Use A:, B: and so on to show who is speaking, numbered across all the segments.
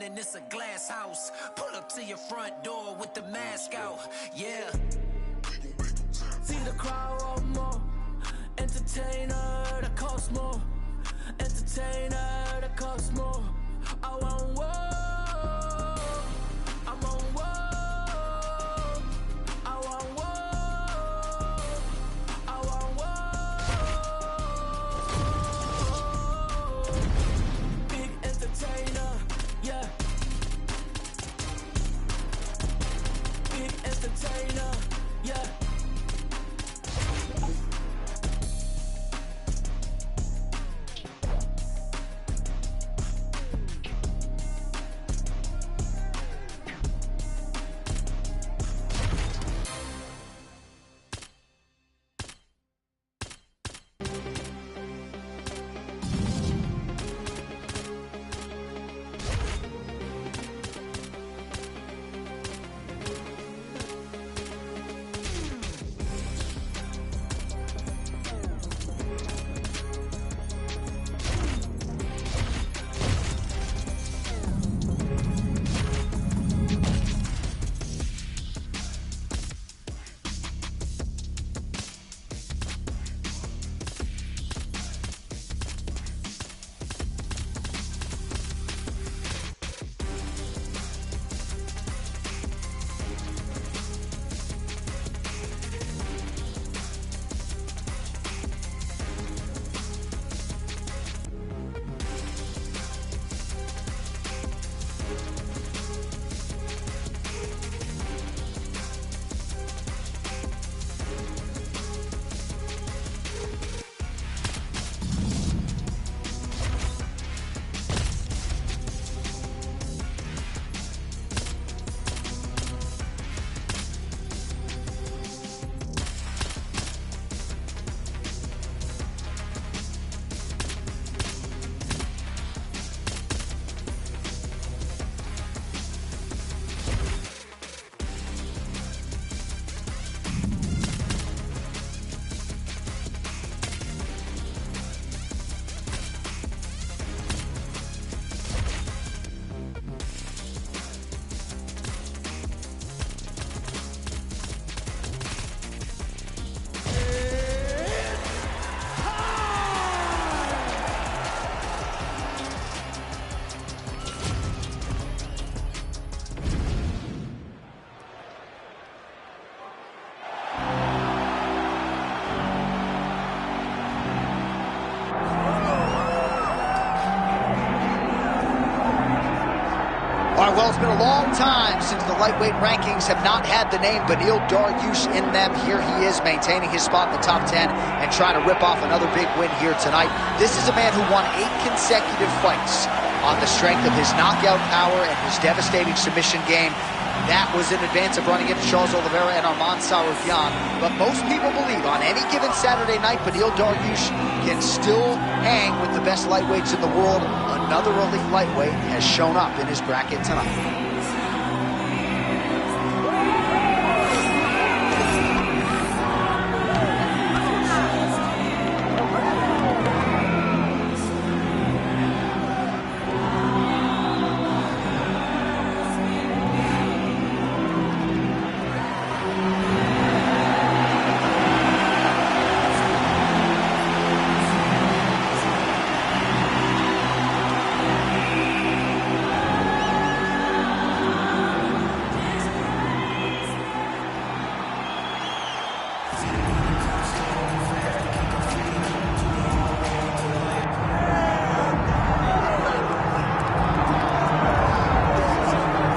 A: and it's a glass house. Pull up to your front door with the mask out. Yeah. See the crowd want more. Entertainer that costs more. Entertainer that costs more. I want war. I'm on war. I want war. I want war. Big entertainer, yeah. Big entertainer, yeah.
B: Well, it's been a long time since the lightweight rankings have not had the name Beneil Dariush in them. Here he is maintaining his spot in the top 10 and trying to rip off another big win here tonight. This is a man who won 8 consecutive fights on the strength of his knockout power and his devastating submission game. That was in advance of running into Charles Oliveira and Arman Sarukian. But most people believe on any given Saturday night, Beneil Dariush can still hang with the best lightweights in the world. Another elite lightweight has shown up in his bracket tonight.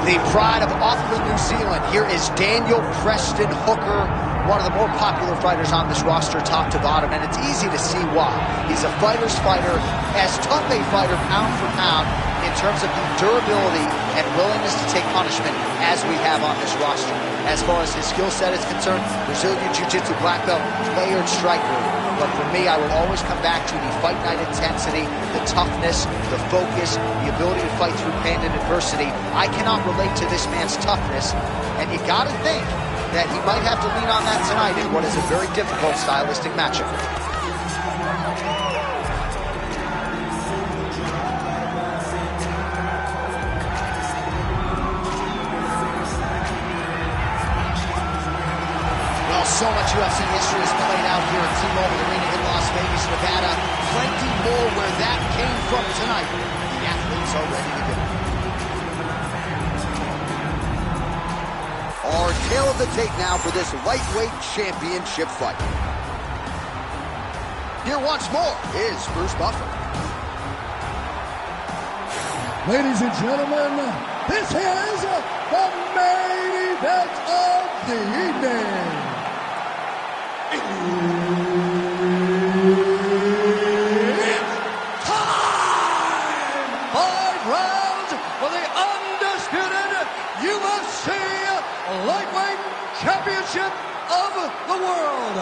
B: The pride of Auckland, New Zealand. Here is Daniel Preston Hooker, one of the more popular fighters on this roster, top to bottom, and it's easy to see why. He's a fighter's fighter, as tough a fighter pound for pound in terms of the durability and willingness to take punishment as we have on this roster. As far as his skill set is concerned, Brazilian Jiu-Jitsu black belt, layered striker. But for me, I will always come back to the fight night intensity, the toughness, the focus, the ability to fight through pain and adversity. I cannot relate to this man's toughness, and you gotta think that he might have to lean on that tonight in what is a very difficult stylistic matchup. So much UFC history is played out here at T-Mobile Arena in Las Vegas, Nevada. Plenty more where that came from tonight. The athletes are ready to go. Our tale of the tape now for this lightweight championship fight. Here once more is Bruce Buffer.
C: Ladies and gentlemen, this is the main event of the evening. It's time! 5 rounds for the undisputed UFC Lightweight Championship of the world.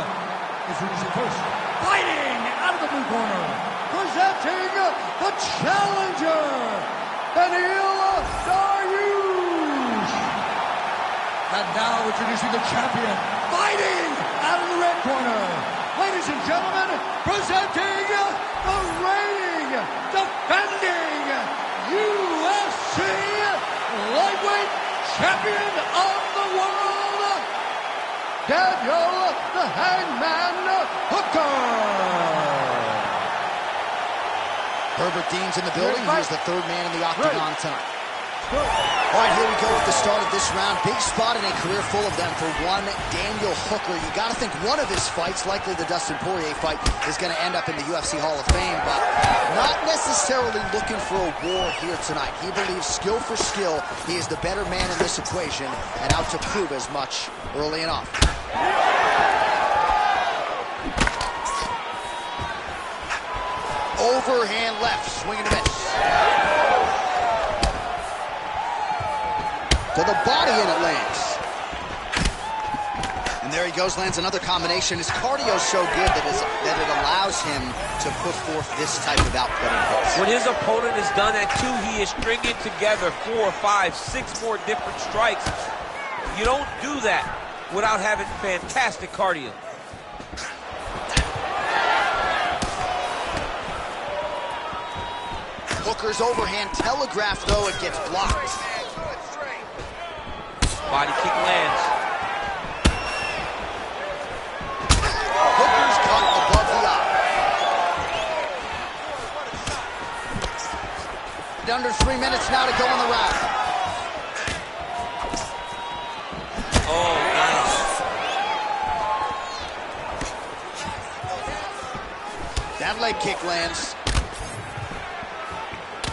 C: Introducing first, fighting out of the blue corner, presenting the challenger, Beneil Dariush. And now introducing the champion, fighting out of the red corner. Ladies and gentlemen, presenting the reigning, defending UFC Lightweight Champion of the world, Daniel the Hangman Hooker.
B: Herbert Dean's in the building. He's the third man in the octagon tonight. All right, here we go with the start of this round. Big spot in a career full of them for one Daniel Hooker. You got to think one of his fights, likely the Dustin Poirier fight, is going to end up in the UFC Hall of Fame, but not necessarily looking for a war here tonight. He believes skill for skill, he is the better man in this equation and out to prove as much early and often. Overhand left, swing and a miss. To the body and it lands. And there he goes, lands another combination. His cardio's so good that it allows him to put forth this type of output in hits.
D: When his opponent is done at 2, he is stringing together 4, 5, 6 more different strikes. You don't do that without having fantastic cardio.
B: Hooker's overhand telegraph, though, it gets blocked.
D: Body kick lands.
B: Hooker's cut above the eye. Under 3 minutes now to go in the round.
D: Oh, nice.
B: That leg kick lands.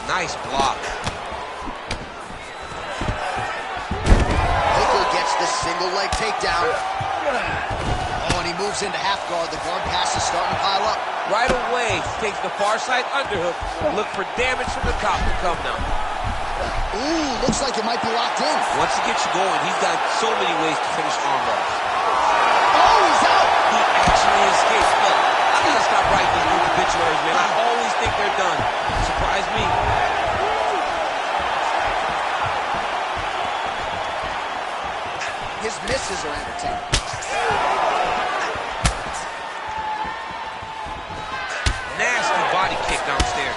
D: Nice block.
B: Hooker gets the single leg takedown. Oh, and he moves into half guard. The guard pass is starting to pile up.
D: Right away, takes the far side underhook. Look for damage from the top to come now.
B: Ooh, looks like it might be locked in.
D: Once he gets you going, he's got so many ways to finish armbars.
B: Oh, he's out.
D: He actually escapes. Look, I gotta stop writing these new obituaries, man. I always think they're done. Surprise me.
B: His misses are entertaining.
D: Nasty body kick downstairs.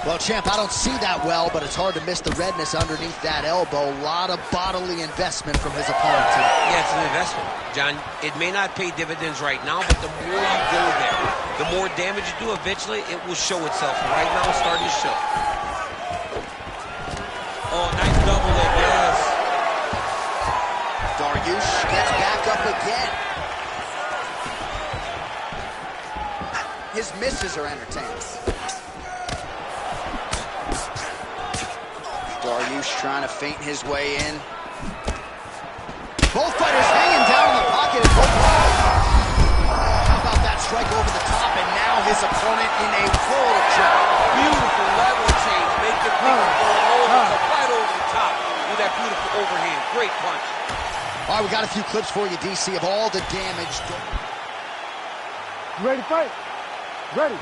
B: Well, champ, I don't see that well, but it's hard to miss the redness underneath that elbow. A lot of bodily investment from his opponent, too.
D: Yeah, it's an investment, John. It may not pay dividends right now, but the more you go there, the more damage you do, eventually it will show itself. Right now, it's starting to show. Oh, nice double leg, yes.
B: Dariush gets back up again. His misses are entertaining. Dariush trying to feint his way in. Both fighters hanging down in the pocket. How about that strike over the top, and now his opponent in a world of trouble.
D: Beautiful level change. Make the people go over, right over the top with that beautiful overhand. Great punch.
B: All right, we got a few clips for you, DC, of all the damage.
C: You ready to fight? Ready.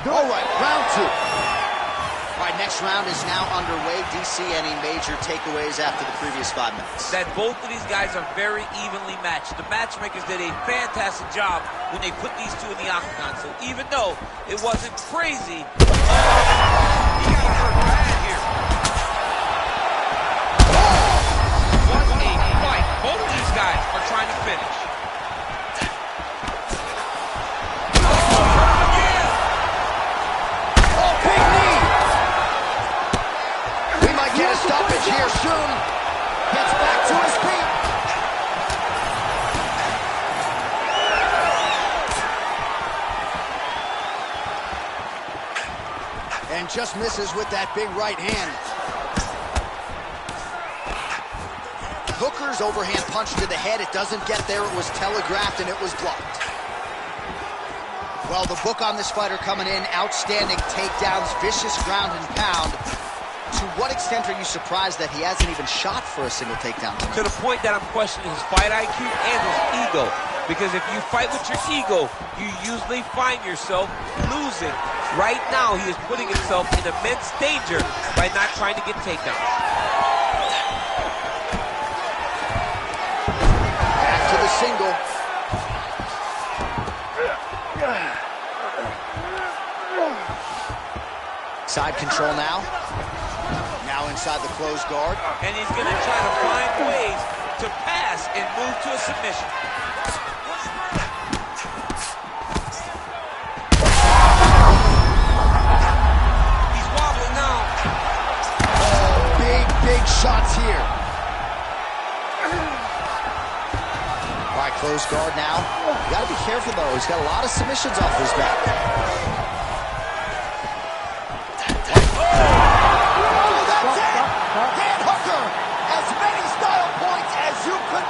B: All right, round 2. All right, next round is now underway. DC, any major takeaways after the previous 5 minutes?
D: That both of these guys are very evenly matched. The matchmakers did a fantastic job when they put these two in the octagon. So even though it wasn't crazy, he got hurt bad here. What a fight. Both of these guys are trying to finish.
B: Get a stoppage here soon. Gets back to his feet. And just misses with that big right hand. Hooker's overhand punch to the head. It doesn't get there. It was telegraphed and it was blocked. Well, the book on this fighter coming in, outstanding takedowns, vicious ground and pound. To what extent are you surprised that he hasn't even shot for a single takedown tonight?
D: To the point that I'm questioning his fight IQ and his ego. Because if you fight with your ego, you usually find yourself losing. Right now, he is putting himself in immense danger by not trying to get takedowns.
B: Back to the single. Side control now. Now inside the closed guard.
D: And he's going to try to find ways to pass and move to a submission. He's wobbling now.
B: Oh, big shots here. All right, closed guard now. You got to be careful, though. He's got a lot of submissions off his back.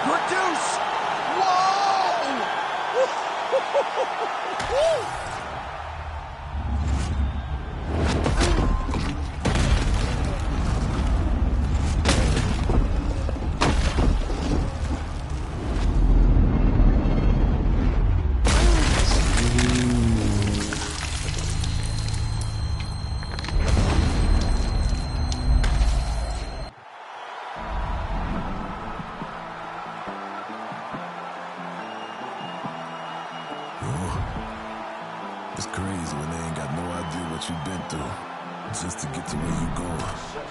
B: Produce. Whoa!
E: It's crazy when they ain't got no idea what you've been through just to get to where you going.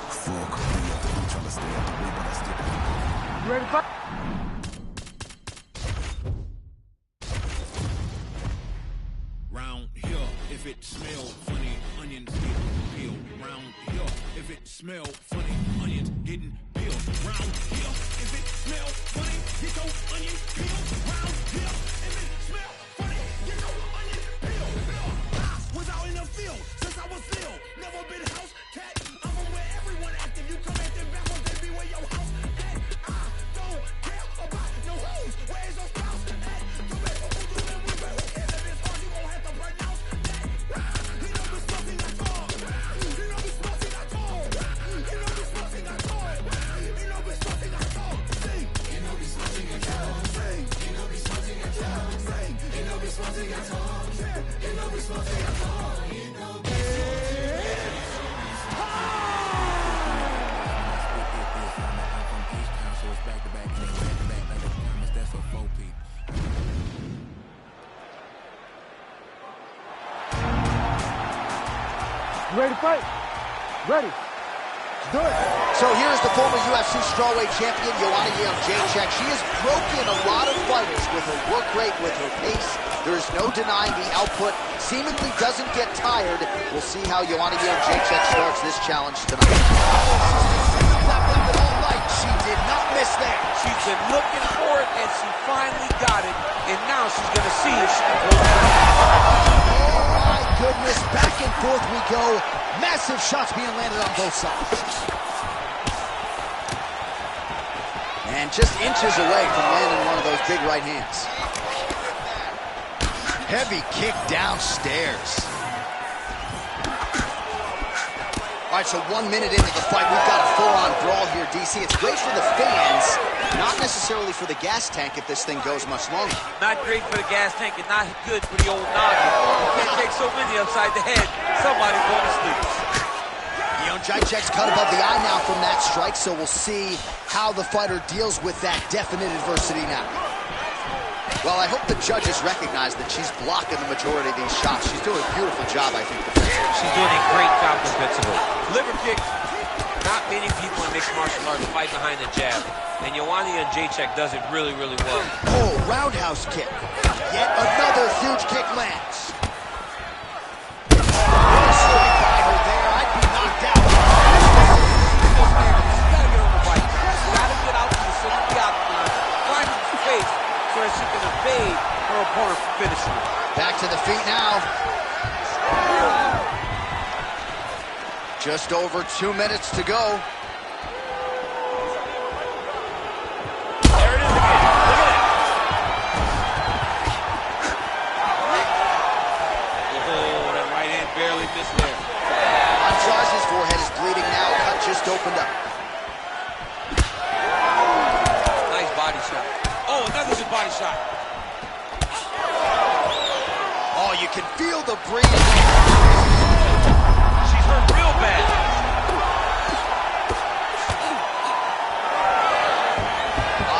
E: Fuck, I'm trying to stay out the way, but I still can't go.
C: You ready to fight?
E: Round here, if it smell funny, onions get peeled. Round here, if it smell funny, onions getting peeled. Round here, if it smell funny, get your onion peeled. Round here, if it smell funny, get your onion peeled. I was out in the field since I was little. Never been house cat. I'm from where everyone active. You come acting backwards, they be where your house at. I don't care about no hoes. Where's your spouse at? Come back for who do and we where who cares if it's hard, you won't have to pronounce that. He know the something I call. He know the something I call. He know the something I call. He know the something I call. Sing. He know the something I call. Sing. He know the something I call. Sing. He know the something I call. He know the something I call. He know the
C: You ready to fight? Ready. Let's do it.
B: So here's the former UFC strawweight champion, Joanna Jędrzejczyk. She has broken a lot of fighters with her work rate, with her pace. There is no denying the output. Seemingly doesn't get tired. We'll see how Joanna Jędrzejczyk starts this challenge tonight. She did not miss there.
D: She's been looking for it, and she finally got it. And now she's going to see if she can close it out.
B: Oh my goodness, back and forth we go. Massive shots being landed on both sides. And just inches away from landing one of those big right hands. Heavy kick downstairs. All right, so 1 minute into the fight, we've got a full-on brawl here, DC. It's great for the fans, not necessarily for the gas tank if this thing goes much longer.
D: Not great for the gas tank and not good for the old noggin. You can't take so many upside the head. Somebody's going to sleep.
B: Jędrzejczyk's cut above the eye now from that strike, so we'll see how the fighter deals with that definite adversity now. Well, I hope the judges recognize that she's blocking the majority of these shots. She's doing a beautiful job, I think, defensively.
D: She's doing a great job defensively. Liver kick. Not many people in mixed martial arts fight behind the jab, and Joanna Jędrzejczyk does it really, really well.
B: Oh, roundhouse kick. Yet another huge kick lands. Strike by her there. I'd be knocked out.
D: She's got to get on the bike. She's got to get out to the center of the octagon, find her face so that she can evade her opponent from finishing her.
B: Back to the feet now. Just over 2 minutes to go.
D: There it is again. Look at that. Oh, that right hand barely missed there.
B: Andrade's forehead is bleeding now. Cut just opened up.
D: Nice body shot. Oh, another good body shot.
B: Oh, you can feel the breathing.
D: She's hurt real bad.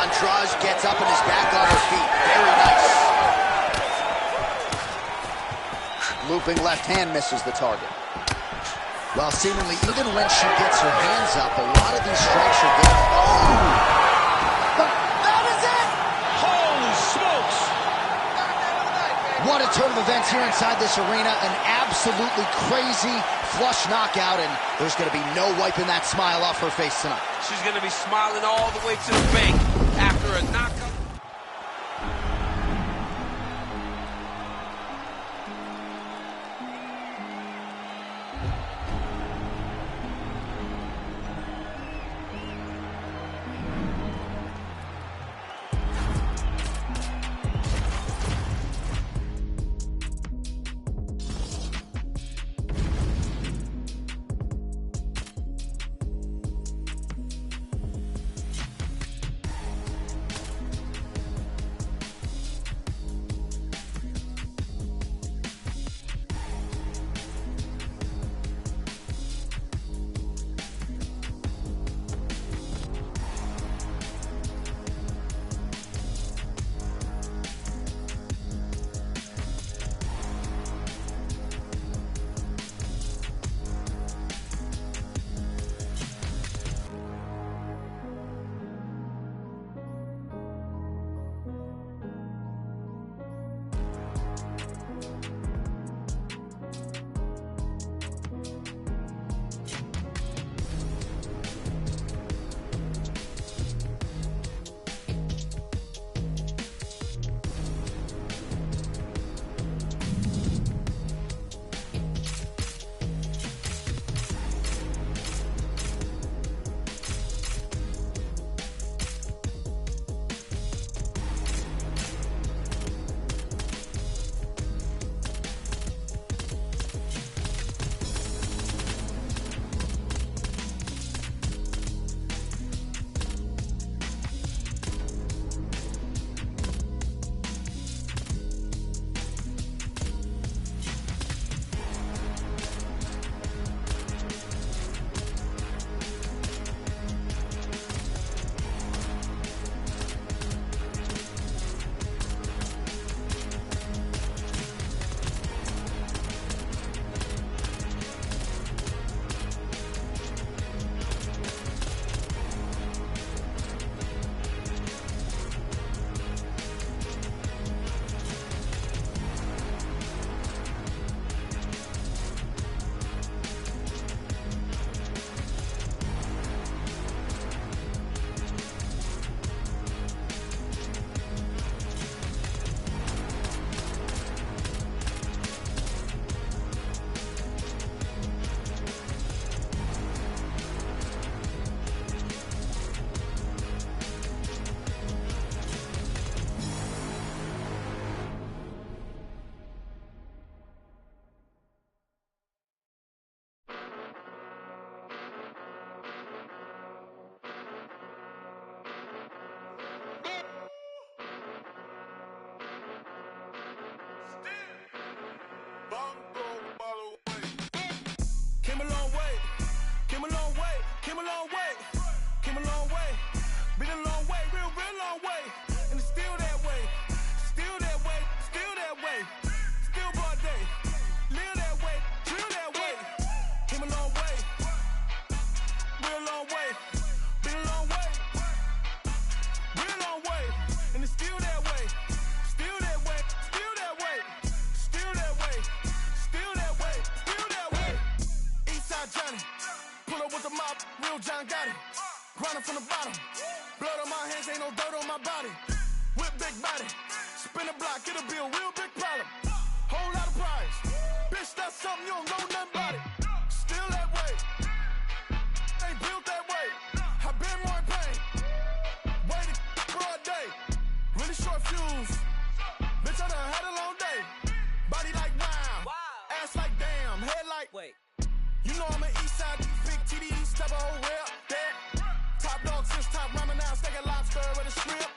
B: Andrade gets up and is back on her feet. Very nice. Looping left hand misses the target. Well, seemingly even when she gets her hands up, a lot of these strikes are getting... Oh! That is it!
D: Holy smokes!
B: What a turn of events here inside this arena. An absolutely crazy flush knockout, and there's going to be no wiping that smile off her face tonight.
D: She's going to be smiling all the way to the bank after a knockout.
F: starting from the bottom. Blood on my hands, ain't no dirt on my body. Whip big body, spin a block, it'll be a real big problem. Whole lot of prize, bitch, that's something you don't know nothing about it. Still that way, ain't built that way. I been more in pain, waited broad day. Really short fuse, bitch, I done had a long day. Body like wow, ass like damn, head like wait. You know I'm an east side, big TDs, type of whole rep, that. Top dog, since top ramen, now steak and lobster with a shrimp,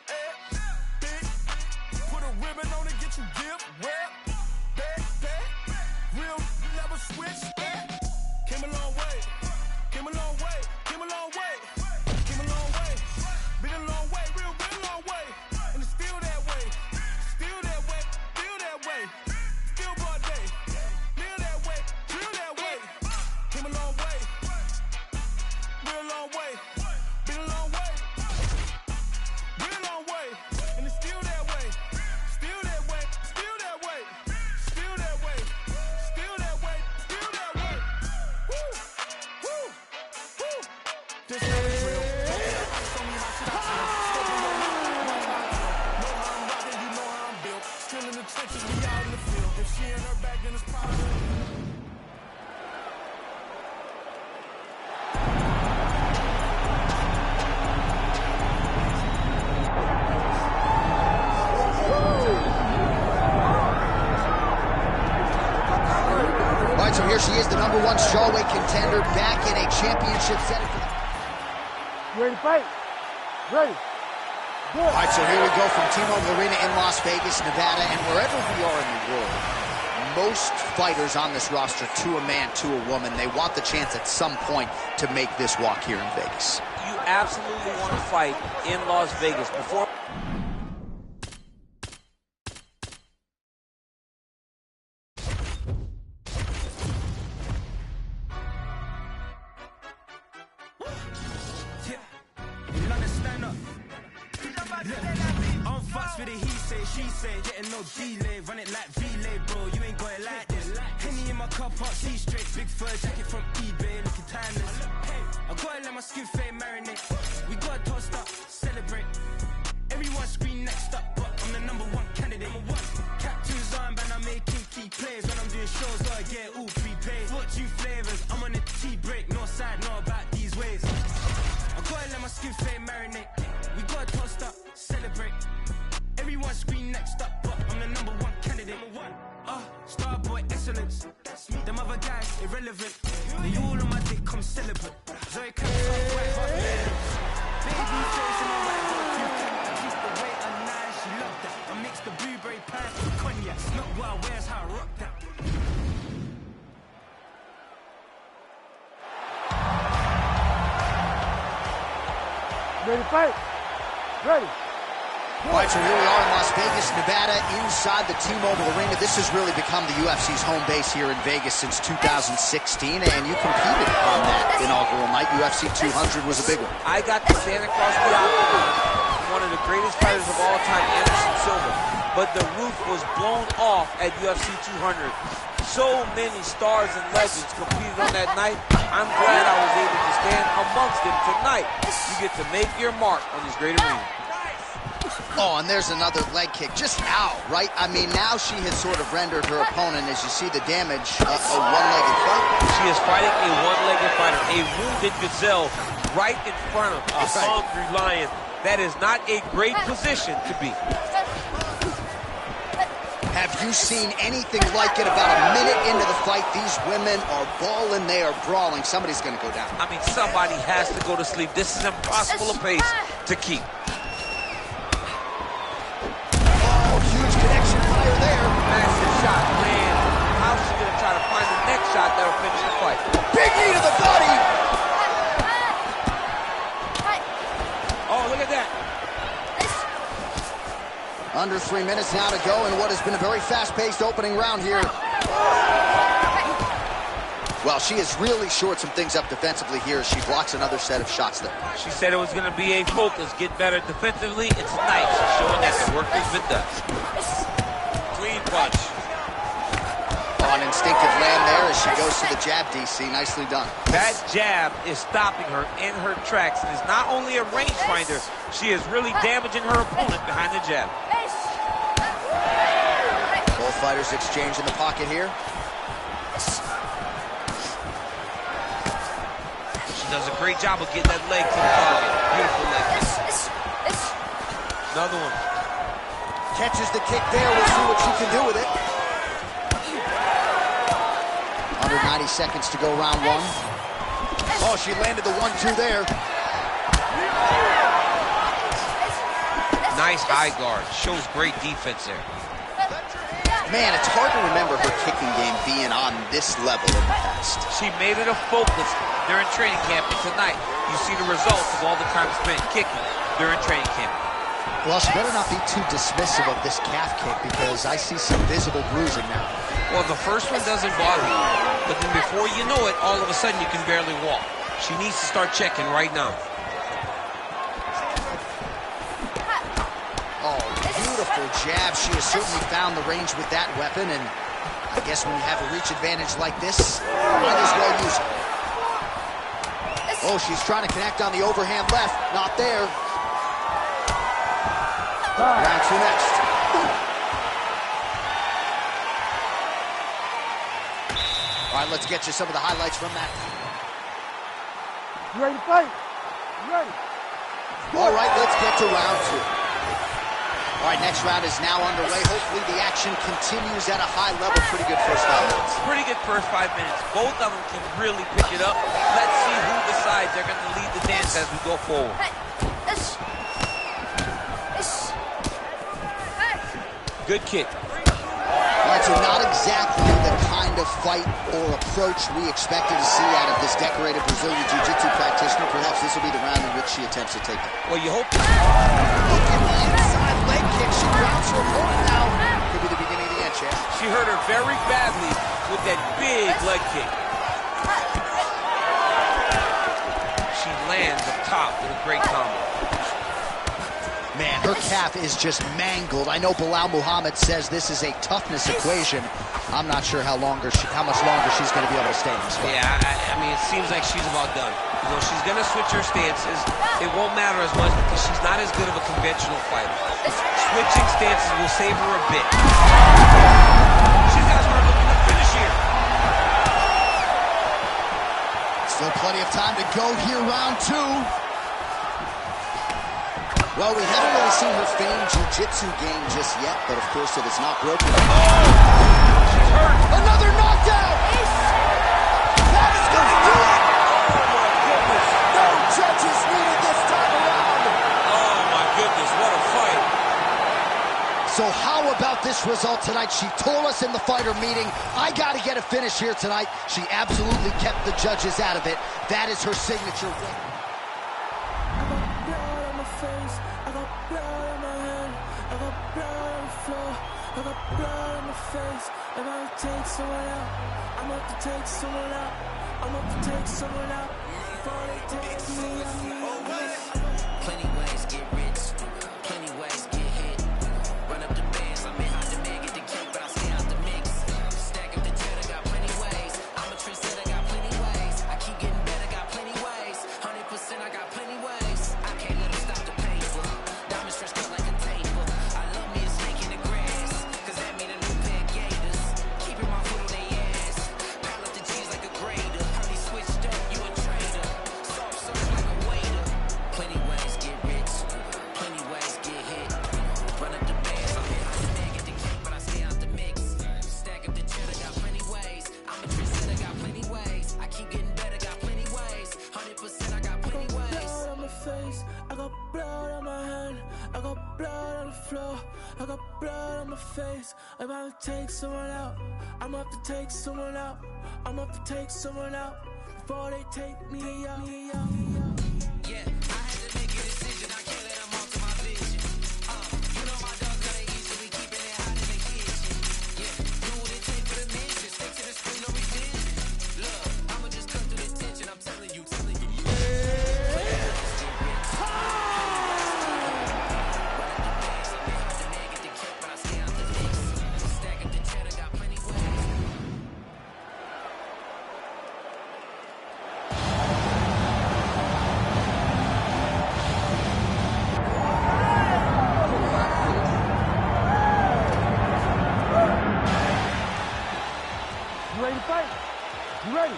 F: big, put a ribbon on it, get you gift, rep, that. Real, never switch, that. Came a long way, came a long way, came a long way, came a long way. Been a long way, real long way. And it's still that way, still that way, still that way. Still broad day, feel that way, feel that way. Came a long way, real long way. Been a long way, real long way. And it's still that way, still that way, still that way, still that way, still that way, still that way. Woo, woo, woo. This is real. Show me how shit I feel. Stepping on my know how I'm rocking, you know how I'm built. Still in the trenches, we out in the field. If she in her back, then it's positive.
B: All right, so here she is, the #1 strawweight contender, back in a championship setting.
C: You ready to fight? Ready. Good.
B: All right, so here we go from T-Mobile Arena in Las Vegas, Nevada, and wherever we are in the world, most fighters on this roster, to a man, to a woman, they want the chance at some point to make this walk here in Vegas.
D: You absolutely want to fight in Las Vegas before.
G: I'm fucks with it, he say, she say, getting no delay, run it like relay, bro, you ain't got it like this. Henny in my cup, hot see straight, big fur jacket from eBay, looking timeless. I gotta let my skin fade marinate, we gotta toast up, celebrate. Everyone scream next up, but I'm the #1 candidate. Captain's armband, I'm making key plays when I'm doing shows, gotta get all prepaid. 42 flavors, I'm on a tea break, no side, know about these ways. I gotta let my skin fade marinate, we gotta toast up, celebrate. Everyone scream next up, but I'm the #1 candidate. Starboy excellence. Them other guys irrelevant. They all on my dick, come celebrate. Zoe comes up white hot balance. Baby face in my white hot you can keep the weight on nine. She loved that. I mix the blueberry pie with cognac. Not what I wears, how I rock that.
C: Ready to fight? Ready.
B: All right, so here we are in Las Vegas, Nevada, inside the T-Mobile Arena. This has really become the UFC's home base here in Vegas since 2016, and you competed on that inaugural night. UFC 200 was a big one.
D: I got to stand across the octagon, one of the greatest fighters of all time, Anderson Silva, but the roof was blown off at UFC 200. So many stars and legends competed on that night. I'm glad I was able to stand amongst them tonight. You get to make your mark on this great arena.
B: Oh, and there's another leg kick. Just out, right? I mean, now she has sort of rendered her opponent, as you see the damage, a one-legged fight.
D: She is fighting a one-legged fighter, a wounded gazelle right in front of a hungry lion. That is not a great position to be.
B: Have you seen anything like it? About a minute into the fight, these women are balling, they are brawling. Somebody's going to go down.
D: I mean, somebody has to go to sleep. This is impossible a pace to keep.
B: Huge connection fire there.
D: Massive shot, man. How's she gonna try to find the next shot that'll finish the fight?
B: Big knee to the body.
D: Oh, look at that.
B: Under 3 minutes now to go in what has been a very fast-paced opening round here. Well, she has really shored some things up defensively here as she blocks another set of shots there.
D: She said it was going to be a focus, get better defensively, and tonight she's showing that the work has been done. Clean punch.
B: Oh, an instinctive land there as she goes to the jab, DC. Nicely done.
D: That jab is stopping her in her tracks, and is not only a rangefinder, she is really damaging her opponent behind the jab.
B: Both fighters exchange in the pocket here.
D: She does a great job of getting that leg to the target. Beautiful leg kick. Another one.
B: Catches the kick there. We'll see what she can do with it. Under 90 seconds to go, round one. Oh, she landed the 1-2 there.
D: Nice high guard. Shows great defense there.
B: Man, it's hard to remember her kicking game being on this level in the past.
D: She made it a focus during training camp, and tonight you see the results of all the time spent kicking during training camp.
B: Well, she better not be too dismissive of this calf kick because I see some visible bruising now.
D: Well, the first one doesn't bother you, but then before you know it, all of a sudden you can barely walk. She needs to start checking right now.
B: Oh, beautiful jab. She has certainly found the range with that weapon, and I guess when you have a reach advantage like this, might as well use it. Oh, she's trying to connect on the overhand left. Not there. Round two next. All right, let's get you some of the highlights from that.
C: You ready to fight? You ready?
B: All right, let's get to round two. All right, next round is now underway. Hopefully the action continues at a high level. Pretty good first 5 minutes.
D: Pretty good first 5 minutes. Both of them can really pick it up. Let's see who decides they're going to lead the dance as we go forward. Good kick.
B: All right, so not exactly the kind of fight or approach we expected to see out of this decorated Brazilian Jiu-Jitsu practitioner. Perhaps this will be the round in which she attempts to take it.
D: Well, you hope.
B: Look at the inside leg kick. She grounds her opponent now. Could be the beginning of the end, champ.
D: She hurt her very badly with that big leg kick. She lands up top with a great combo.
B: Man, her calf is just mangled. I know Bilal Muhammad says this is a toughness equation. I'm not sure how much longer she's going to be able to stay in this fight.
D: Yeah, I mean, it seems like she's about done. You know, she's going to switch her stances. It won't matter as much because she's not as good of a conventional fighter. Switching stances will save her a bit. She's got to start looking to finish here.
B: Still plenty of time to go here, round two. Well, we haven't really seen her famed jiu-jitsu game just yet, but of course it is not broken.
D: Oh! She's hurt.
B: Another knockdown! That is going to do it!
D: Oh, my goodness.
B: No judges needed this time around!
D: Oh, my goodness, what a fight.
B: So how about this result tonight? She told us in the fighter meeting, I got to get a finish here tonight. She absolutely kept the judges out of it. That is her signature win.
F: I got blood on my hand, I got blood on the floor, I got blood on my face. If I take someone out, I'm up to take someone out, I'm up to take someone out before they take me out.
A: Plenty ways get rich, plenty ways get hit. Run up the bands, I'm in hard to make it the cake, but I stay out the mix. Stack up the cheddar, got plenty ways. I'm a trendsetter, got plenty ways. I keep getting better, got plenty ways. 100% I got plenty ways. I can't let them stop the paper. Diamond stretch cut like a taper. I love me a snake in the grass, cause that mean a new pair of gators. Keeping my foot on their ass. Pile up the cheese like a grater. Honey switched up, you a traitor. Soft serve like a waiter. Plenty ways get rich, plenty ways get hit. Run up the bands, I'm in hard to make it the cake, but I stay out the mix. Stack up the cheddar, got plenty ways. I'm a trendsetter, got plenty ways. I keep getting better, got plenty ways. 100% I got plenty ways.
F: Blood on my face, I got blood on my hand, I got blood on the floor, I got blood on my face. I'm about to take someone out, I'm up to take someone out, I'm up to take someone out before they take me out.
A: Yeah, I had to make a decision. I can't let them alter my vision. You know my dog got it easy. We keeping it hot in the kitchen. Yeah, do what it take for the mission. Stick to the screen, no revision. Look, I'ma just cut through the tension. I'm telling you.
C: fight? You ready?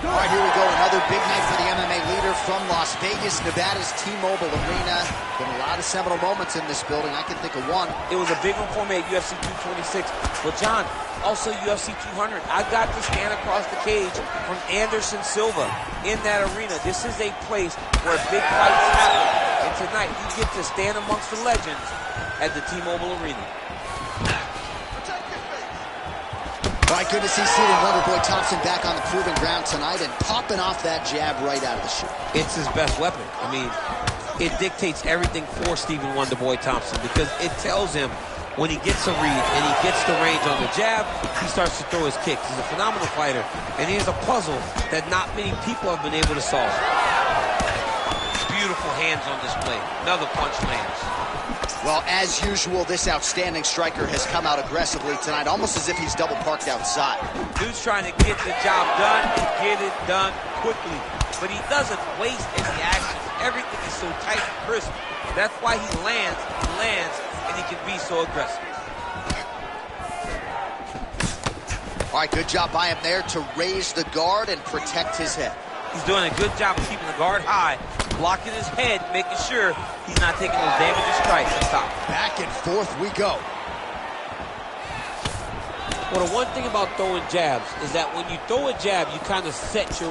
B: All right, here we go. Another big night for the MMA leader from Las Vegas, Nevada's T-Mobile Arena. Been a lot of seminal moments in this building. I can think of one.
D: It was a big one for me at UFC 226. But John, also UFC 200. I got to stand across the cage from Anderson Silva in that arena. This is a place where big fights happen. And tonight, you get to stand amongst the legends at the T-Mobile Arena.
B: All right, good to see Steven Wonderboy Thompson back on the proving ground tonight and popping off that jab right out of the chute.
D: It's his best weapon. I mean, it dictates everything for Steven Wonderboy Thompson because it tells him when he gets a read and he gets the range on the jab, he starts to throw his kicks. He's a phenomenal fighter, and he has a puzzle that not many people have been able to solve. Beautiful hands on display. Another punch lands.
B: Well, as usual, this outstanding striker has come out aggressively tonight, almost as if he's double parked outside.
D: Dude's trying to get the job done and get it done quickly. But he doesn't waste any action. Everything is so tight and crisp. That's why he lands, and he can be so aggressive.
B: All right, good job by him there to raise the guard and protect his head.
D: He's doing a good job of keeping the guard high, blocking his head, making sure he's not taking those damaging strikes at top.
B: Back and forth we go.
D: Well, the one thing about throwing jabs is that when you throw a jab, you kind of set your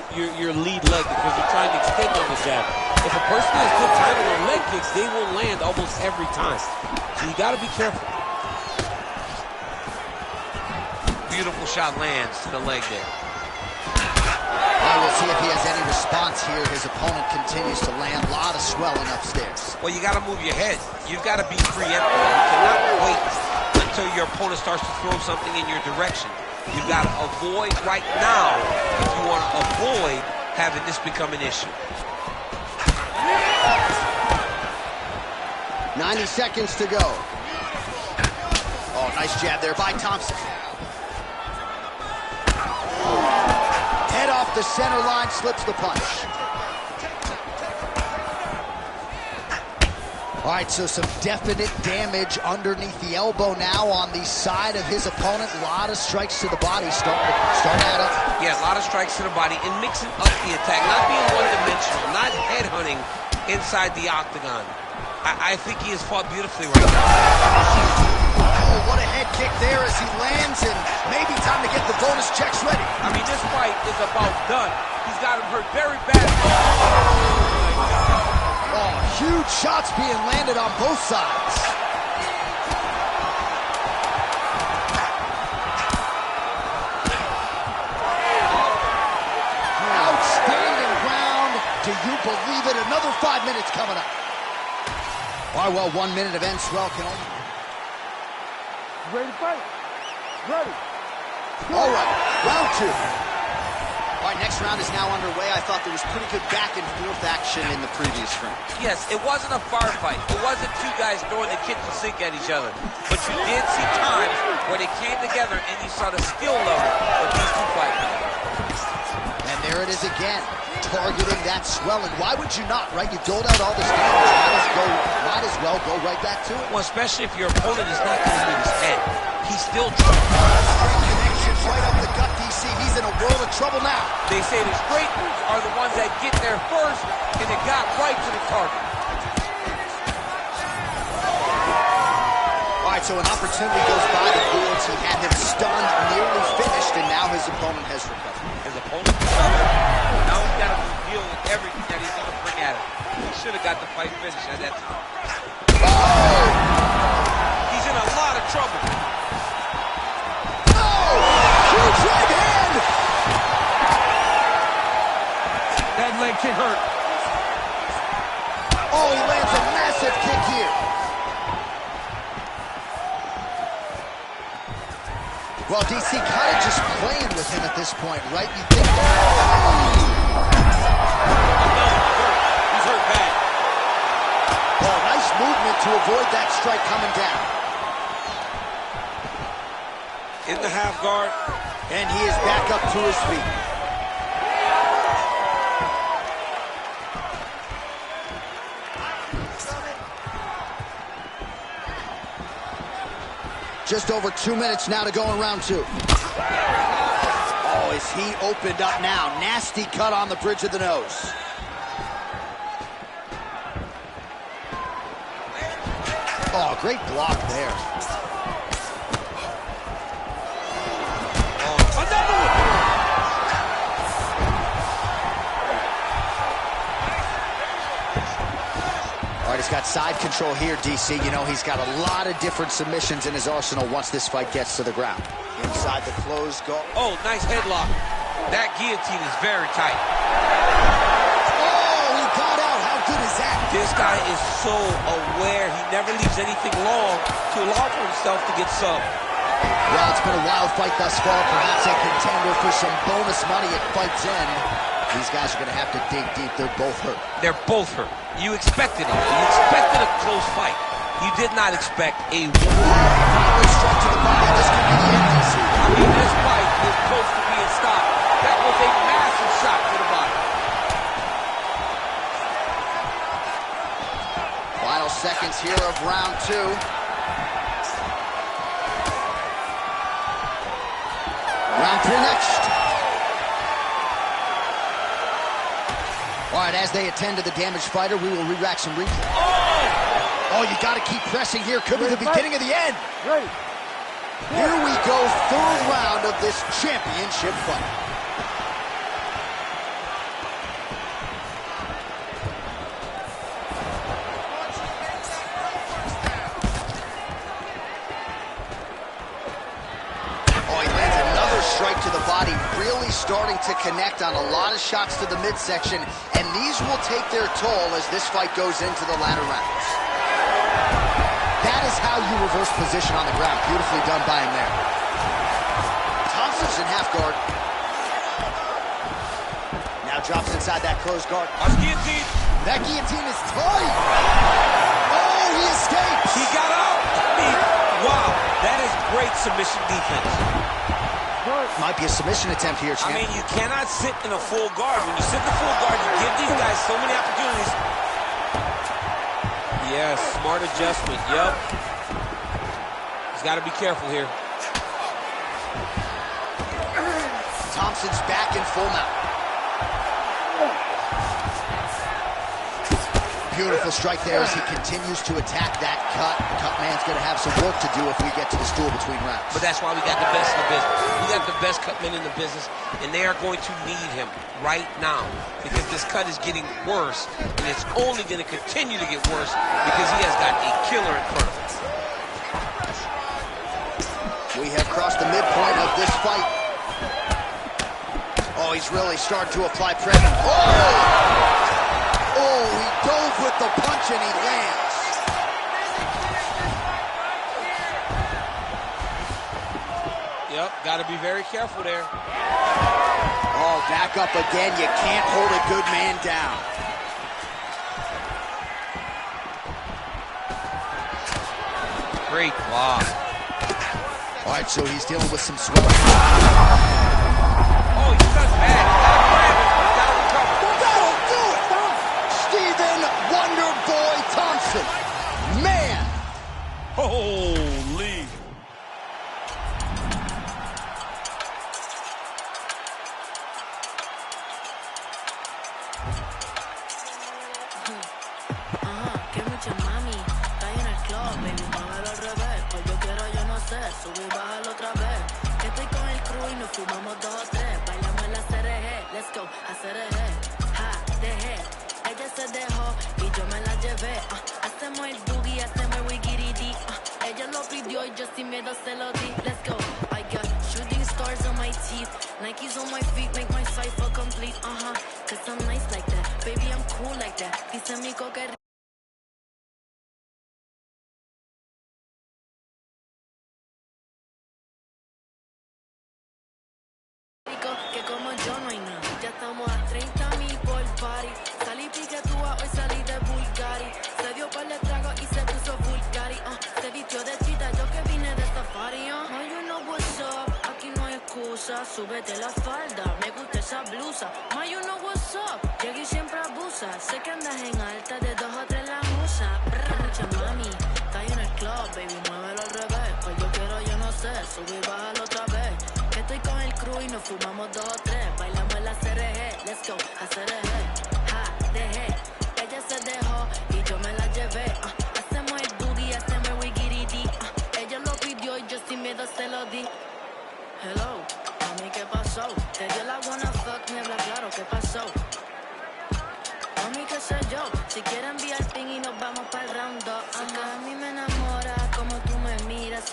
D: lead leg because you're trying to extend on the jab. If a person has good timing on leg kicks, they will land almost every time. So you got to be careful. Beautiful shot lands to the leg there.
B: We'll see if he has any response here. His opponent continues to land. A lot of swelling upstairs.
D: Well, you got to move your head. You've got to be preemptive. You cannot wait until your opponent starts to throw something in your direction. You've got to avoid right now if you want to avoid having this become an issue.
B: 90 seconds to go. Oh, nice jab there by Thompson. Head off the center line, slips the punch. All right, so some definite damage underneath the elbow now on the side of his opponent. A lot of strikes to the body starting to add up.
D: Yeah, a lot of strikes to the body and mixing up the attack, not being one-dimensional, not headhunting inside the octagon. I think he has fought beautifully right now.
B: Oh, what a head kick there as he lands, and maybe time to get the bonus checks ready.
D: I mean, this fight is about done. He's got him hurt very bad.
B: Oh, huge shots being landed on both sides. Outstanding round. Do you believe it? Another 5 minutes coming up. All right, well, 1 minute of end swell can only...
C: Ready to fight? Ready.
B: All right, round two. All right, next round is now underway. I thought there was pretty good back and forth action in the previous round.
D: Yes, it wasn't a firefight. It wasn't two guys throwing the kitchen sink at each other. But you did see times where they came together and you saw the skill level of these two fighters.
B: And there it is again, targeting that swelling. Why would you not, right? You doled out all this damage. Might as well go right back to it.
D: Well, especially if your opponent is not going to hit his head. He's still trying.
B: Straight connection right up the gut, DC. He's in a world of trouble now.
D: They say the straight moves are the ones that get there first, and it got right to the target.
B: All right, so an opportunity goes by the boards. He had him stunned, nearly finished, and now his opponent has recovered.
D: His opponent recovered. Now he's got to deal with everything that he's going to bring at him. He should have got the fight finished at that time.
B: Oh!
D: He's in a lot of trouble.
B: Oh! Huge right hand!
C: That leg kick hurt.
B: Oh, he lands a massive kick here. Well, DC kind of just playing with him at this point, right? You think...
D: He's hurt bad.
B: Oh, nice movement to avoid that strike coming down.
D: In the half guard.
B: And he is back up to his feet. Just over 2 minutes now to go in round two. is he opened up now. Nasty cut on the bridge of the nose. Oh, great block there. He's got side control here, DC. You know, he's got a lot of different submissions in his arsenal once this fight gets to the ground. Inside the closed guard.
D: Oh, nice headlock. That guillotine is very tight.
B: Oh, he got out. How good is that?
D: This guy is so aware. He never leaves anything long to allow for himself to get subbed.
B: Well, it's been a wild fight thus far. Perhaps a contender for some bonus money at fight's end. These guys are going to have to dig deep. They're both hurt.
D: They're both hurt. You expected it. You expected a close fight. You did not expect a
B: strike to the body. This could be the end, DC.
D: I mean, this fight is close to being stopped. That was a massive shot to the body.
B: Final seconds here of round 2. Round 3 next. All right, as they attend to the damaged fighter, we will re-rack some replay. Oh, you got to keep pressing here. Could be the beginning of the end.
C: Ready.
B: Here we go, 3rd round of this championship fight. Strike to the body, really starting to connect on a lot of shots to the midsection, and these will take their toll as this fight goes into the latter rounds. That is how you reverse position on the ground. Beautifully done by him there. Thompson's in half guard. Now drops inside that closed guard.
D: Guillotine.
B: That guillotine is tight. Oh, he escapes.
D: He got out. Wow, that is great submission defense.
B: Might be a submission attempt here, champ.
D: I mean, you cannot sit in a full guard. When you sit in a full guard, you give these guys so many opportunities. Yes, smart adjustment. Yep. He's got to be careful here.
B: Thompson's back in full mount. Beautiful strike there as he continues to attack that cut. The cut man's going to have some work to do if we get to the stool between rounds.
D: But that's why we got the best in the business. We got the best cut men in the business, and they are going to need him right now because this cut is getting worse, and it's only going to continue to get worse because he has got a killer in front of him.
B: We have crossed the midpoint of this fight. Oh, he's really starting to apply pressure. Oh, he dove with the punch and he lands.
D: Yep, got to be very careful there.
B: Oh, back up again. You can't hold a good man down.
D: Great block.
B: All right, so he's dealing with some swelling.
D: Oh, he's just bad. He's got to recover.
B: That'll do it. Stephen Wonderboy Thompson. Man.
D: Holy.
H: Que mucha mami, está en el club, baby, muévelo al revés. Pues yo quiero, yo no sé, sube y bájalo otra vez. Que estoy con el crew y nos fumamos 2 o 3. Bailamos en la CRG, let's go, a CRG. Ja, dejé, ella se dejó y yo me la llevé. Hacemos el boogie, hacemos el wigiridi. Ella lo pidió y yo sin miedo se lo di. Let's go, I got shooting stars on my teeth. Nikes on my feet make my cipher complete. Cause I'm nice like that, baby, I'm cool like that. Dice mi coque. Que como yo no hay nada. Ya estamos a 30.000 por party. Salí piquetúa, hoy salí de Bulgari. Se dio par de trago y se puso Bulgari. Se vistió de chita, yo que vine de safari. No, you know what's up, aquí no hay excusa. Súbete la falda, me gusta esa blusa. Ma, you know what's up, llegué y siempre abusa. Sé que andas en alta, de 2 o 3 la musa. Mucha mami, está ahí en el club, baby, muévelo al revés. Pues yo quiero, yo no sé, sube y bájalo otra vez. Que estoy con el crew y nos fumamos 2 o 3. Bailamos en la CRG, let's go, a CRG. Ja, dejé, ella se dejó y yo me la llevé. Hacemos el boogie, hacemos el wigiridi. Ella lo pidió y yo sin miedo se lo di. Hello, mami, ¿qué pasó? Te dio la wanna fuck, me habla claro, ¿qué pasó? Mami, qué sé yo, si quiere enviar ping y nos vamos para el round 2. A mí me enamora como tú me miras,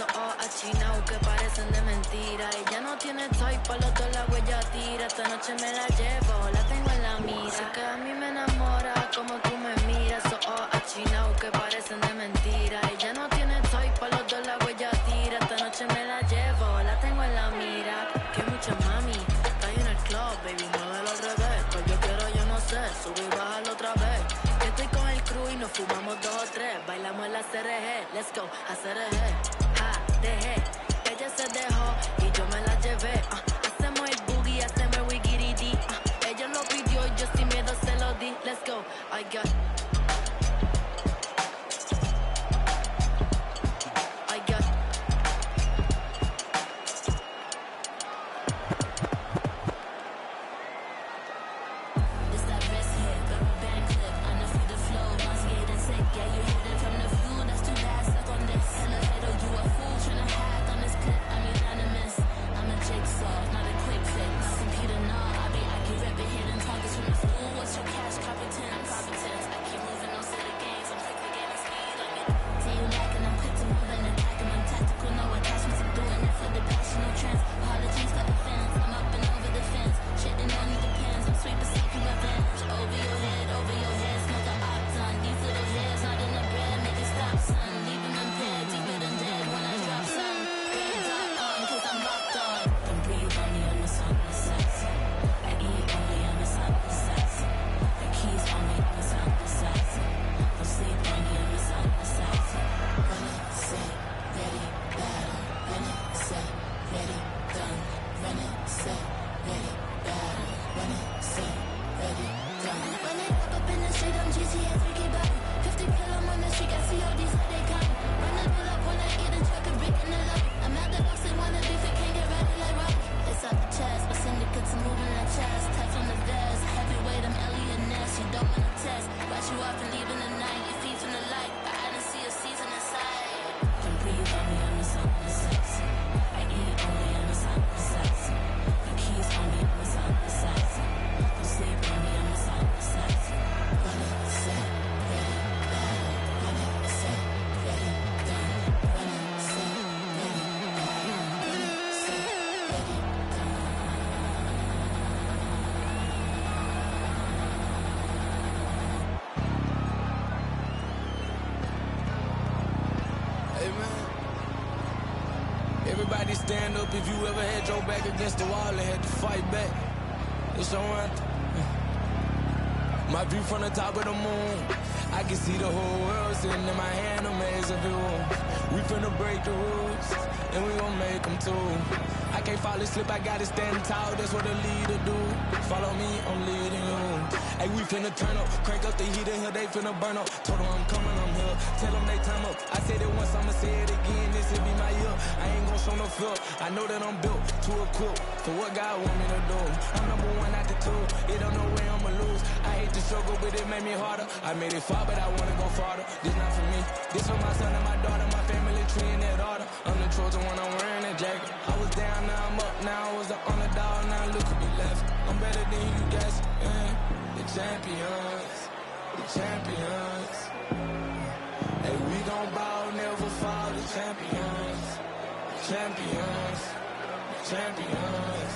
H: achinao que parecen de mentira. Ella no tiene type, pa' los dos la huella tira. Esta noche me la llevo, la tengo en la mira. Que a mí me enamora como tú me miras, achinao que parecen de mentira. Ella no tiene type, pa' los dos la huella tira. Esta noche me la llevo, la tengo en la mira. Que mucha mami, está ahí en el club, baby, muévelo al revés. Pues yo quiero, yo no sé, sube y bájalo otra vez. Que estoy con el crew y nos fumamos 2 o 3. Bailamos en la CRG, let's go, a CRG. Ja, dejé, ella se dejó y yo me la llevé. Hacemos el boogie, hacemos el wigiridi. Ella lo pidió y yo sin miedo se lo di. Let's go, I got
F: Everybody stand up if you ever had your back against the wall and had to fight back. It's alright. My view from the top of the moon, I can see the whole world sitting in my hand, amazing view. We finna break the rules, and we gon' make them too. I can't fall asleep, I gotta stand tall, that's what a leader do. Follow me, I'm leading you. Hey, we finna turn up, crank up the heat in here, they finna burn up. Told them I'm coming, I'm here, tell them they time up. I said it once, I'ma say it again, this will be my year. I ain't gon' show no fear, I know that I'm built to equip for what God want me to do. I'm number 1 out the 2, it don't know where I'ma lose. I hate the struggle, but it made me harder. I made it far, but I wanna go farther. This not for me, this for my son and my daughter, my family tree in that order. I'm the chosen one, I'm wearing that jacket. I was down, now I'm up, now I was the underdog, now look at me left. I'm better than you guys, the champions, the champions. Hey, we gon' ball, never fall, the champions, champions, champions.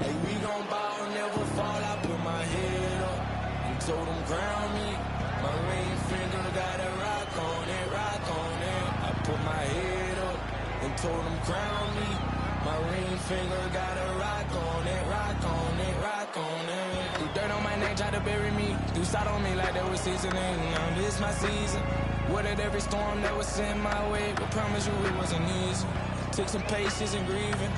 F: Hey, we gon' ball, never fall, I put my head up and told them crown me. My ring finger got a rock on it, rock on it. I put my head up and told them crown me. My ring finger got a rock on it, rock on it, rock on it. Do dirt on my neck, try to bury me. Do side on me like that was seasoning. Now this my season. Weathered every storm that was sent my way, but promise you it wasn't easy. Took some patience and grieving.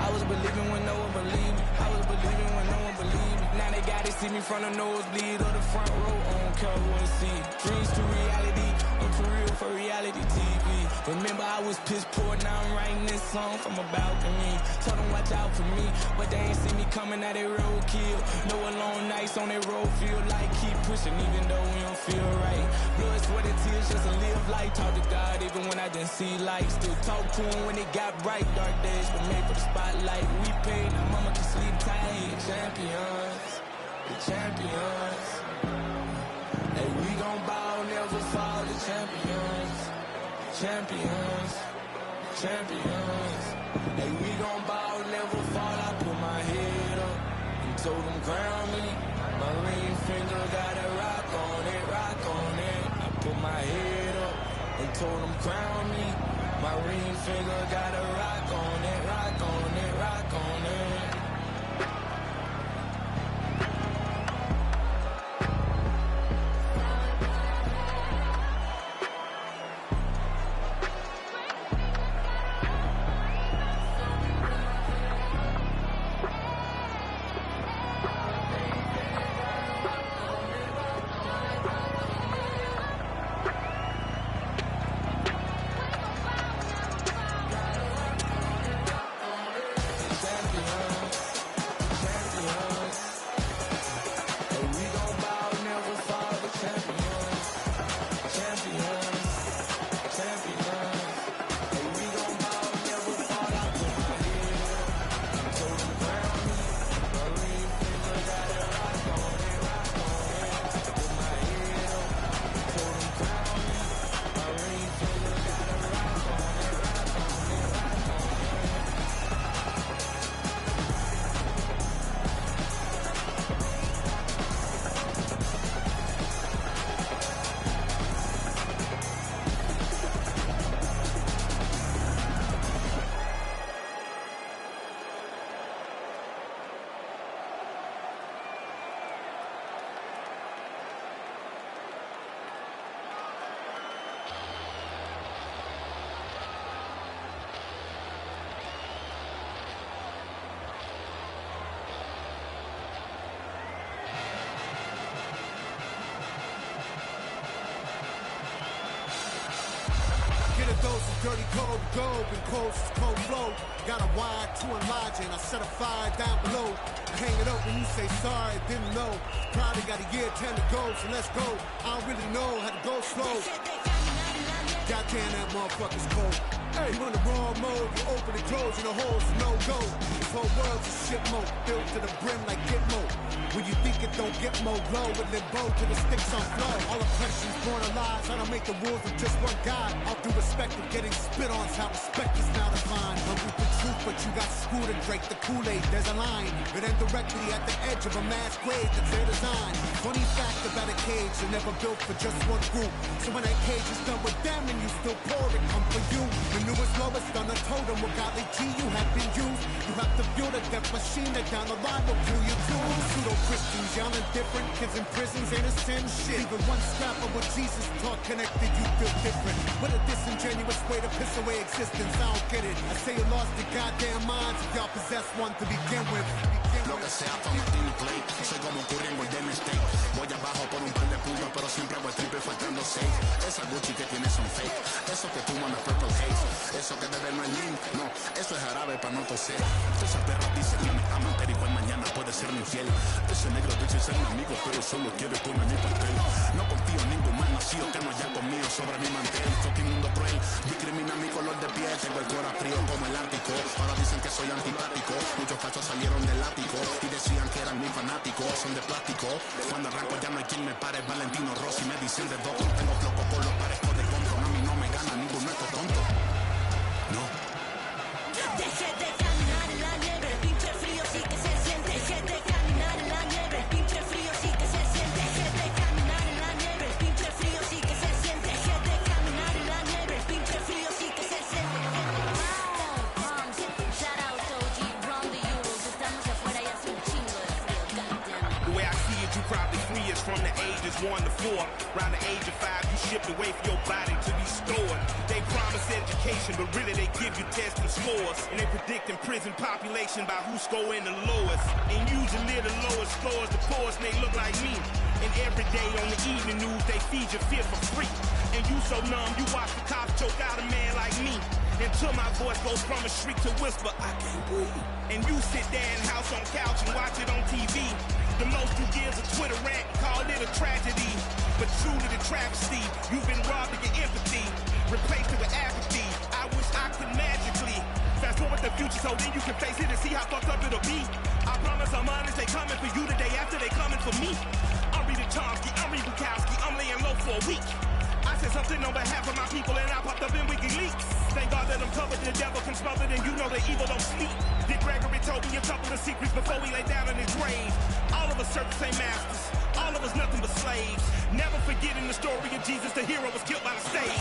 G: I was believing when no one believed me. I was believing when no one believed me. Now they gotta see me from the nosebleed or the front row. I don't care who wanna see. Dreams to reality, I'm too real for reality TV. Remember I was piss poor, now I'm writing this song from a balcony. Told them watch out for me, but they ain't see me coming out they roadkill. No alone nights on that road, feel like keep pushing even though we don't feel right. Blood, sweat and tears just to live life. Talk to God even when I didn't see light. Still talk to him when it got bright. Dark days were made for the spotlight. We paid, now mama can sleep tight. Champions, the champions. Hey, we gon' ball, never fall. The champions, champions, champions. Hey, we gon' ball, never fall. I put my head up and told them crown me. My ring finger got a rock on it, rock on it. I put my head up and told them crown me. My ring finger got a rock on it, rock on it, rock on it.
I: Get a dose of dirty cold gold and cold flow. Got a wire to enlarge and I set a fire down below. I hang it up when you say sorry, didn't know. Probably got a year 10 to go, so let's go. I don't really know how to go slow. Goddamn, that motherfucker's cold. Hey, you in the wrong mode, you open and close and the hole's no go. This whole world's a shit mode, filled to the brim like Gitmo. When you think it don't get more glow, with the bow to the sticks on flow. All oppression's born of lies, I don't make the rules with just one guy. All due respect of getting spit on, how respect is now defined. I'm with the truth, but you got screwed and Drake the Kool-Aid, there's a line. It ends directly at the edge of a mass grave that's their design. Funny fact about a cage, they're never built for just one group. So when that cage is done with them and you still pour it, come for you. The newest, lowest on the totem, with godly G you have been used. You have to build a death machine that down the line will kill you too. Pseudo-Christians, yelling different, kids in prisons ain't a sin shit. Even one scrap of what Jesus taught connected, you feel different. What a disingenuous way to piss away existence, I don't get it. I say you lost your goddamn minds if y'all possess one to begin with.
J: Lo que sea con el team play, soy como Curry en Golden State. Voy abajo por un par de puntos, pero siempre hago el triple faltando 6. Esa Gucci que tienes son fake, eso que tú mames purple haze. Eso que te ven no es lean, no, eso es jarabe para no toser. Esa perra dice que me aman, pero igual mañana puede ser mi infiel. Ese negro dice ser mi amigo, pero solo quiere comer mi pastel. No confío en ningún mal nacido que no haya conmigo sobre mi mantel. Fucking mundo cruel, discrimina mi color de piel. Tengo el corazón frío como el Ártico. Ahora dicen que soy antipático. Muchos fachos salieron del ático y decían que eran muy fanáticos. Son de plástico. Cuando arranco ya no hay quien me pare. Valentino Rossi me dicen de doctor. Tengo floco por los parezco de control. A mí no me gana ninguno estos tonto. No.
H: Deje de caminar en la nieve, el pinche frío sí que se siente. Deje de caminar en la nieve, el pinche frío sí que se siente. Deje de caminar en la nieve, el pinche frío sí que se siente. Deje de caminar en la nieve, el pinche frío sí que se siente. Shout out to OG, run the Euros. Estamos afuera y hace un chingo de frío, goddamn.
K: The way I see it, you probably free as
J: from the ages 1 to 4. Around the age of 5, you shipped away for your body to be stored. They promise education, but really they give you tests and scores. And they predicting prison population by who's scoring the lowest. And usually the lowest scores, the poorest may look like me. And every day on the evening news, they feed your fear for free. And you so numb, you watch the cops choke out a man like me. Until my voice goes from a shriek to whisper, I can't breathe. And you sit there in house on couch and watch it on TV. The most you give is a Twitter rant, call it a tragedy. But truly the travesty, you've been robbed of your empathy, replaced it with apathy. I wish I could magically fast forward the future so then you can face it and see how fucked up it'll be. I promise I'm honest, they coming for you the day after they coming for me. I'm reading Chomsky, I'm reading Bukowski, I'm laying low for a week. I said something on behalf of my people and I popped up in WikiLeaks. Thank God that I'm covered, the devil can smother it, and you know the evil don't sleep. Dick Gregory told me a couple of secrets before we lay down in his grave. All of us serve the same masters, all of us nothing but slaves. Never forgetting the story of Jesus, the hero was killed by the stage.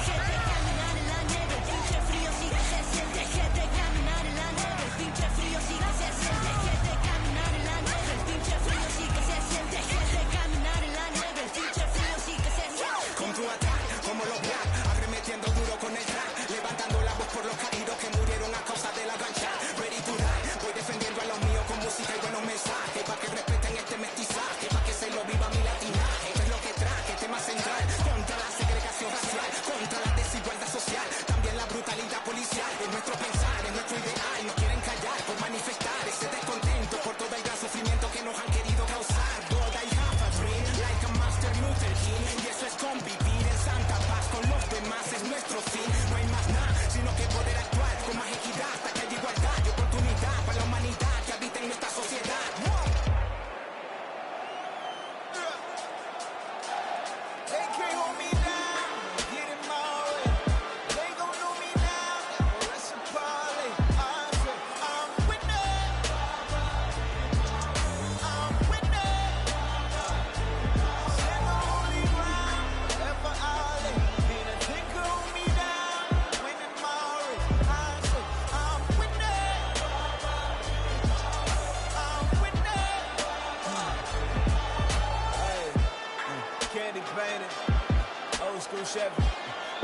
K: Chevy.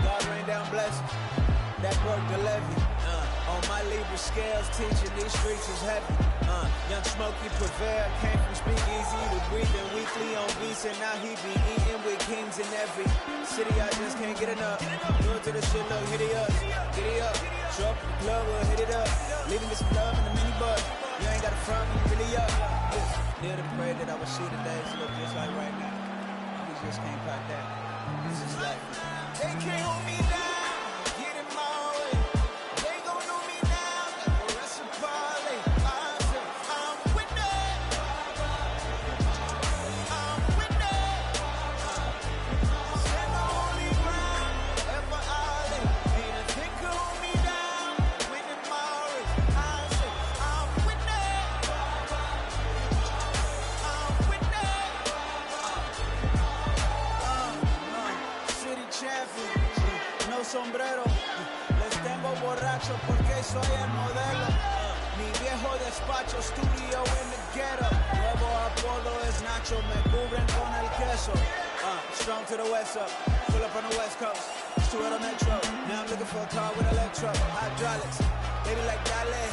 K: God rain down blessings, that broke the levee. On my Libra scales, teaching these streets is heavy. Young Smokey Prevail came from speakeasy to breathing weekly on beats, and now he be eating with kings in every city. I just can't get enough. New to the shit, look, hit it up, get it up. Show up at the club, we'll hit it up. Leaving this love in the minibus. You ain't got a front when you really up. Near the prayer that I would see the days look just like right now. We just can't pop that. This is life.
L: They can't hold me down, get in my way. They gon' know me now, like the rest of Polly. I say, I'm winning. I'm winning. Stand on holy ground, ever alley. Ain't a thing can hold me down, winning my way. I say, I'm winning. I'm winning.
K: City champion, no sombrero. Les tengo borracho porque soy el modelo. Mi viejo despacho, studio in the ghetto. Nuevo apodo es Nacho, me cubren con el queso. Strong to the west up, pull up on the west coast. Two at a metro, now I'm looking for a car with electro. Hydraulics, baby like Dale.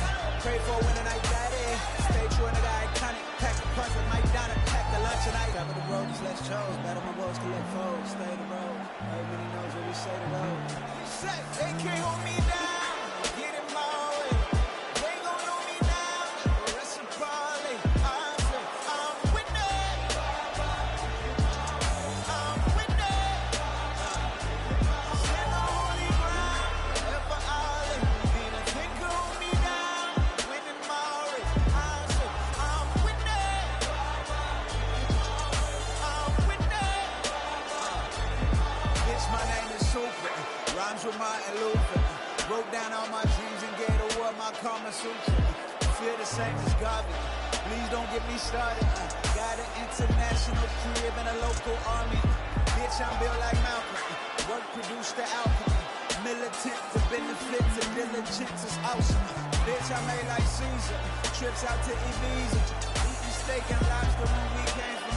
K: Pray for a winning night, daddy. Stay true and the guy iconic. Pack the punch with Mike Donna, pack the lunch tonight. Top of the road is less chose. Battle my woes, collect foes. Stay the road. Everybody knows what we say to those.
L: Say, they can't hold me down, get in my way. They gon' know me now, like the rest of Polly. I say, I'm winning. I'm winning. Stand on holy ground, ever alley. Ain't a thing can hold me down, winning my way. I say, I'm winning. I'm winning.
K: Bitch, my name is Super. Rhymes with Martin Luther. Wrote down all my dreams and gave the world my Kama Sutra. Feel the same as Garvey. Please don't get me started. Got an international crib and a local army. Bitch, I'm built like Malcolm. Work produced the outcome. Militant to benefit to diligence is awesome. Bitch, I made like Caesar. Trips out to Ibiza. Eating steak and lobster when we came from